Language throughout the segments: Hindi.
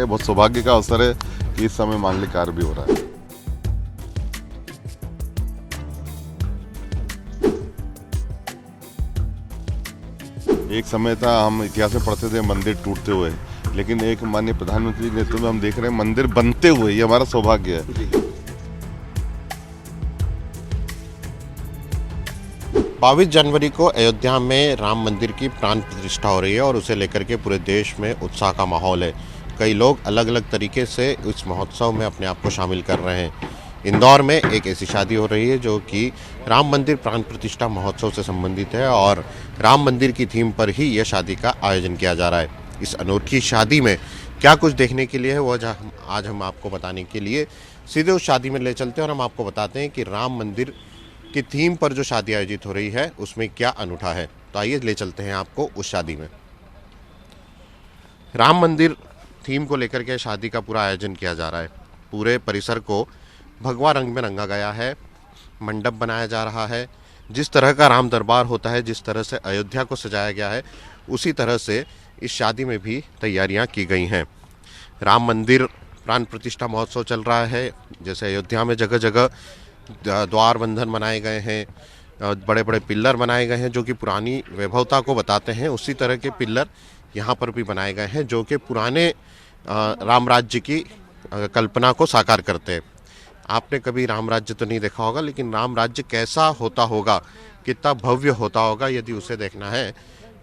है, बहुत सौभाग्य का अवसर है कि इस समय मांगलिक कार्य भी हो रहा है। एक समय था, हम इतिहास में पढ़ते थे मंदिर टूटते हुए, लेकिन एक माननीय प्रधानमंत्री के नेतृत्व में हम देख रहे हैं मंदिर बनते हुए। ये हमारा सौभाग्य है। 22 जनवरी को अयोध्या में राम मंदिर की प्राण प्रतिष्ठा हो रही है और उसे लेकर के पूरे देश में उत्साह का माहौल है। कई लोग अलग अलग तरीके से इस महोत्सव में अपने आप को शामिल कर रहे हैं। इंदौर में एक ऐसी शादी हो रही है जो कि राम मंदिर प्राण प्रतिष्ठा महोत्सव से संबंधित है और राम मंदिर की थीम पर ही यह शादी का आयोजन किया जा रहा है। इस अनोखी शादी में क्या कुछ देखने के लिए है वो आज हम आपको बताने के लिए सीधे उस शादी में ले चलते हैं और हम आपको बताते हैं कि राम मंदिर की थीम पर जो शादी आयोजित हो रही है उसमें क्या अनूठा है। तो आइए ले चलते हैं आपको उस शादी में। राम मंदिर थीम को लेकर के शादी का पूरा आयोजन किया जा रहा है। पूरे परिसर को भगवा रंग में रंगा गया है, मंडप बनाया जा रहा है। जिस तरह का राम दरबार होता है, जिस तरह से अयोध्या को सजाया गया है, उसी तरह से इस शादी में भी तैयारियां की गई हैं। राम मंदिर प्राण प्रतिष्ठा महोत्सव चल रहा है। जैसे अयोध्या में जगह जगह द्वार बंधन बनाए गए हैं, बड़े बड़े पिल्लर बनाए गए हैं जो कि पुरानी वैभवता को बताते हैं, उसी तरह के पिल्लर यहाँ पर भी बनाए गए हैं जो कि पुराने राम राज्य की कल्पना को साकार करते हैं। आपने कभी राम राज्य तो नहीं देखा होगा, लेकिन राम राज्य कैसा होता होगा, कितना भव्य होता होगा, यदि उसे देखना है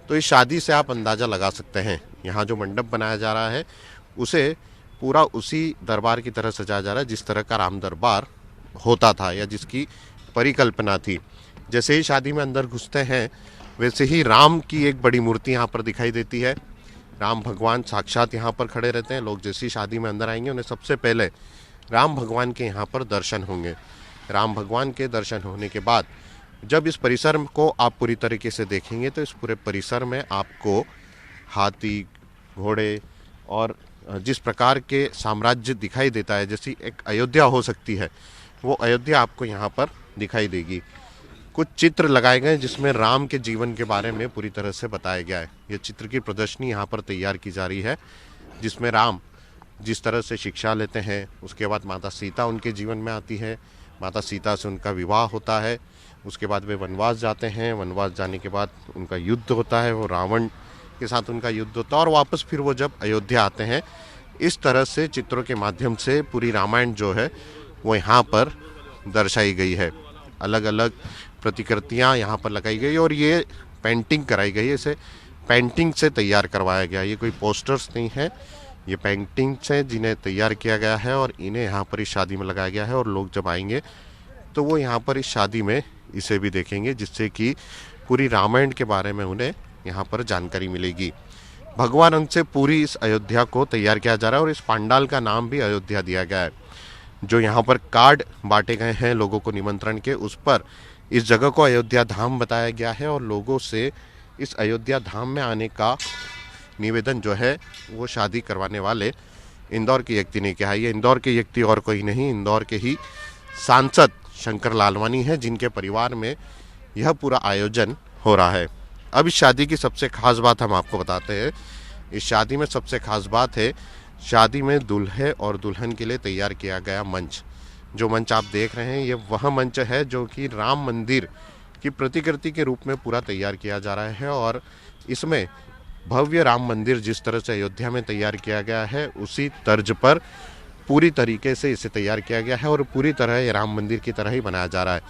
तो इस शादी से आप अंदाज़ा लगा सकते हैं। यहाँ जो मंडप बनाया जा रहा है उसे पूरा उसी दरबार की तरह सजाया जा रहा है जिस तरह का राम दरबार होता था या जिसकी परिकल्पना थी। जैसे ही शादी में अंदर घुसते हैं वैसे ही राम की एक बड़ी मूर्ति यहाँ पर दिखाई देती है। राम भगवान साक्षात यहाँ पर खड़े रहते हैं। लोग जैसे ही शादी में अंदर आएंगे उन्हें सबसे पहले राम भगवान के यहाँ पर दर्शन होंगे। राम भगवान के दर्शन होने के बाद जब इस परिसर को आप पूरी तरीके से देखेंगे तो इस पूरे परिसर में आपको हाथी, घोड़े और जिस प्रकार के साम्राज्य दिखाई देता है, जैसी एक अयोध्या हो सकती है, वो अयोध्या आपको यहाँ पर दिखाई देगी। कुछ चित्र लगाए गए जिसमें राम के जीवन के बारे में पूरी तरह से बताया गया है। ये चित्र की प्रदर्शनी यहाँ पर तैयार की जा रही है जिसमें राम जिस तरह से शिक्षा लेते हैं, उसके बाद माता सीता उनके जीवन में आती है, माता सीता से उनका विवाह होता है, उसके बाद वे वनवास जाते हैं, वनवास जाने के बाद उनका युद्ध होता है, वो रावण के साथ उनका युद्ध होता है और वापस फिर वो जब अयोध्या आते हैं। इस तरह से चित्रों के माध्यम से पूरी रामायण जो है वो यहाँ पर दर्शाई गई है। अलग अलग प्रतिकृतियाँ यहाँ पर लगाई गई और ये पेंटिंग कराई गई है। इसे पेंटिंग से तैयार करवाया गया। ये कोई पोस्टर्स नहीं है, ये पेंटिंग से जिन्हें तैयार किया गया है और इन्हें यहाँ पर इस शादी में लगाया गया है। और लोग जब आएंगे तो वो यहाँ पर इस शादी में इसे भी देखेंगे जिससे कि पूरी रामायण के बारे में उन्हें यहाँ पर जानकारी मिलेगी। भगवा रंग से पूरी इस अयोध्या को तैयार किया जा रहा है और इस पंडाल का नाम भी अयोध्या दिया गया है। जो यहाँ पर कार्ड बांटे गए हैं लोगों को निमंत्रण के, उस पर इस जगह को अयोध्या धाम बताया गया है और लोगों से इस अयोध्या धाम में आने का निवेदन जो है वो शादी करवाने वाले इंदौर के व्यक्ति ने किया है। ये इंदौर के व्यक्ति और कोई नहीं, इंदौर के ही सांसद शंकर लालवानी है जिनके परिवार में यह पूरा आयोजन हो रहा है। अब इस शादी की सबसे खास बात हम आपको बताते हैं। इस शादी में सबसे खास बात है, शादी में दूल्हे और दुल्हन के लिए तैयार किया गया मंच। जो मंच आप देख रहे हैं ये वह मंच है जो कि राम मंदिर की प्रतिकृति के रूप में पूरा तैयार किया जा रहा है और इसमें भव्य राम मंदिर जिस तरह से अयोध्या में तैयार किया गया है उसी तर्ज पर पूरी तरीके से इसे तैयार किया गया है और पूरी तरह ये राम मंदिर की तरह ही बनाया जा रहा है।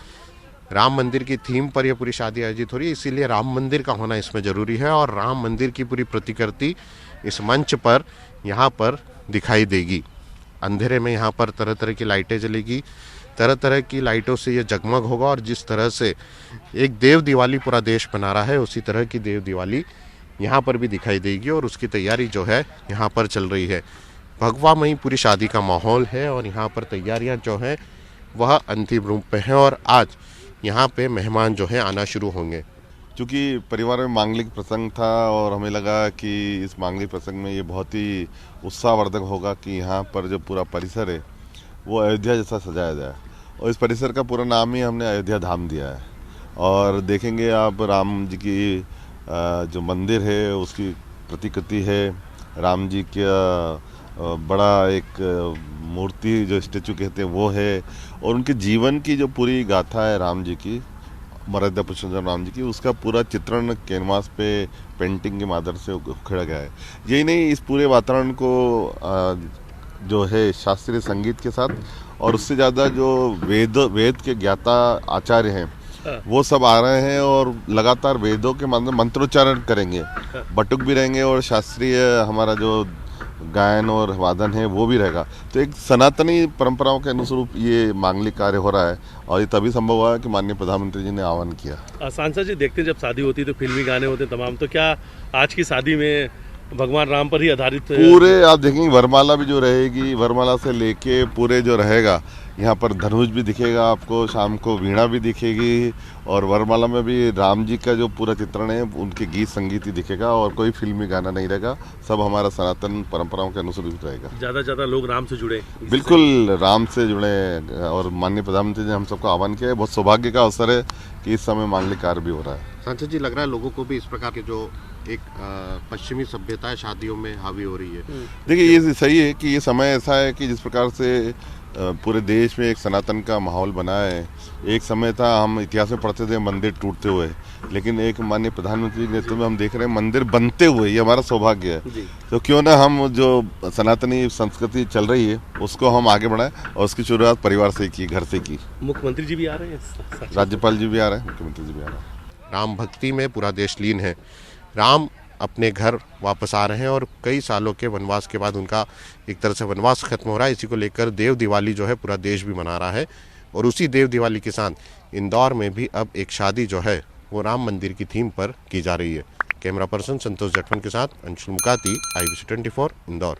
राम मंदिर की थीम पर यह पूरी शादी आयोजित हो रही है, इसीलिए राम मंदिर का होना इसमें ज़रूरी है और राम मंदिर की पूरी प्रतिकृति इस मंच पर यहाँ पर दिखाई देगी। अंधेरे में यहाँ पर तरह तरह की लाइटें जलेगी, तरह तरह की लाइटों से ये जगमग होगा और जिस तरह से एक देव दिवाली पूरा देश बना रहा है उसी तरह की देव दिवाली यहाँ पर भी दिखाई देगी और उसकी तैयारी जो है यहाँ पर चल रही है। भगवामयी पूरी शादी का माहौल है और यहाँ पर तैयारियाँ जो हैं वह अंतिम रूप पे हैं और आज यहाँ पे मेहमान जो है आना शुरू होंगे। क्योंकि परिवार में मांगलिक प्रसंग था और हमें लगा कि इस मांगलिक प्रसंग में ये बहुत ही उत्साहवर्धक होगा कि यहाँ पर जो पूरा परिसर है वो अयोध्या जैसा सजाया जाए और इस परिसर का पूरा नाम ही हमने अयोध्या धाम दिया है। और देखेंगे आप राम जी की जो मंदिर है उसकी प्रतिकृति है, राम जी का बड़ा एक मूर्ति जो स्टेचू कहते हैं वो है, और उनके जीवन की जो पूरी गाथा है राम जी की, मर्यादा पुरुषोत्तम राम जी की, उसका पूरा चित्रण कैनवास पे पेंटिंग के माध्यम से उखड़ा गया है। यही नहीं, इस पूरे वातावरण को जो है शास्त्रीय संगीत के साथ, और उससे ज़्यादा जो वेद के ज्ञाता आचार्य हैं वो सब आ रहे हैं और लगातार वेदों के मंत्रोच्चारण करेंगे, बटुक भी रहेंगे और शास्त्रीय हमारा जो गायन और वादन है वो भी रहेगा। तो एक सनातनी परंपराओं के अनुरूप ये मांगलिक कार्य हो रहा है, और ये तभी संभव हुआ है कि माननीय प्रधानमंत्री जी ने आह्वान किया। सांसद जी, देखते हैं जब शादी होती है तो फिल्मी गाने होते हैं तमाम, तो क्या आज की शादी में भगवान राम पर ही आधारित पूरे आप देखेंगे वरमाला भी जो रहेगी, वरमाला से लेके पूरे जो रहेगा, यहाँ पर धनुष भी दिखेगा आपको, शाम को वीणा भी दिखेगी, और वरमाला में भी राम जी का जो पूरा चित्रण है उनके गीत संगीत ही दिखेगा, और कोई फिल्मी गाना नहीं रहेगा, सब हमारा सनातन परंपराओं के अनुसार रहेगा। ज्यादा लोग राम से जुड़े, बिल्कुल राम से जुड़े, और माननीय प्रधानमंत्री जी ने हम सबको आह्वान किया है। बहुत सौभाग्य का अवसर है कि इस समय मांगलिक कार्य भी हो रहा है। सांसद जी, लग रहा है लोगों को भी इस प्रकार के जो एक पश्चिमी सभ्यता है शादियों में हावी हो रही है। देखिए, ये सही है कि ये समय ऐसा है कि जिस प्रकार से पूरे देश में एक सनातन का माहौल बना है। एक समय था, हम इतिहास में पढ़ते थे मंदिर टूटते हुए, लेकिन एक माननीय प्रधानमंत्री के नेतृत्व में हम देख रहे हैं मंदिर बनते हुए। ये हमारा सौभाग्य है। तो क्यों ना हम जो सनातनी संस्कृति चल रही है उसको हम आगे बढ़ाएं, और उसकी शुरुआत परिवार से की, घर से की। मुख्यमंत्री जी भी आ रहे हैं, राज्यपाल जी भी आ रहे हैं, मुख्यमंत्री जी भी आ रहे हैं। राम भक्ति में पूरा देश लीन है। राम अपने घर वापस आ रहे हैं और कई सालों के वनवास के बाद उनका एक तरह से वनवास खत्म हो रहा है। इसी को लेकर देव दिवाली जो है पूरा देश भी मना रहा है, और उसी देव दिवाली के साथ इंदौर में भी अब एक शादी जो है वो राम मंदिर की थीम पर की जा रही है। कैमरा पर्सन संतोष जटवन के साथ अंशुल मुकाती, IBC 24 इंदौर।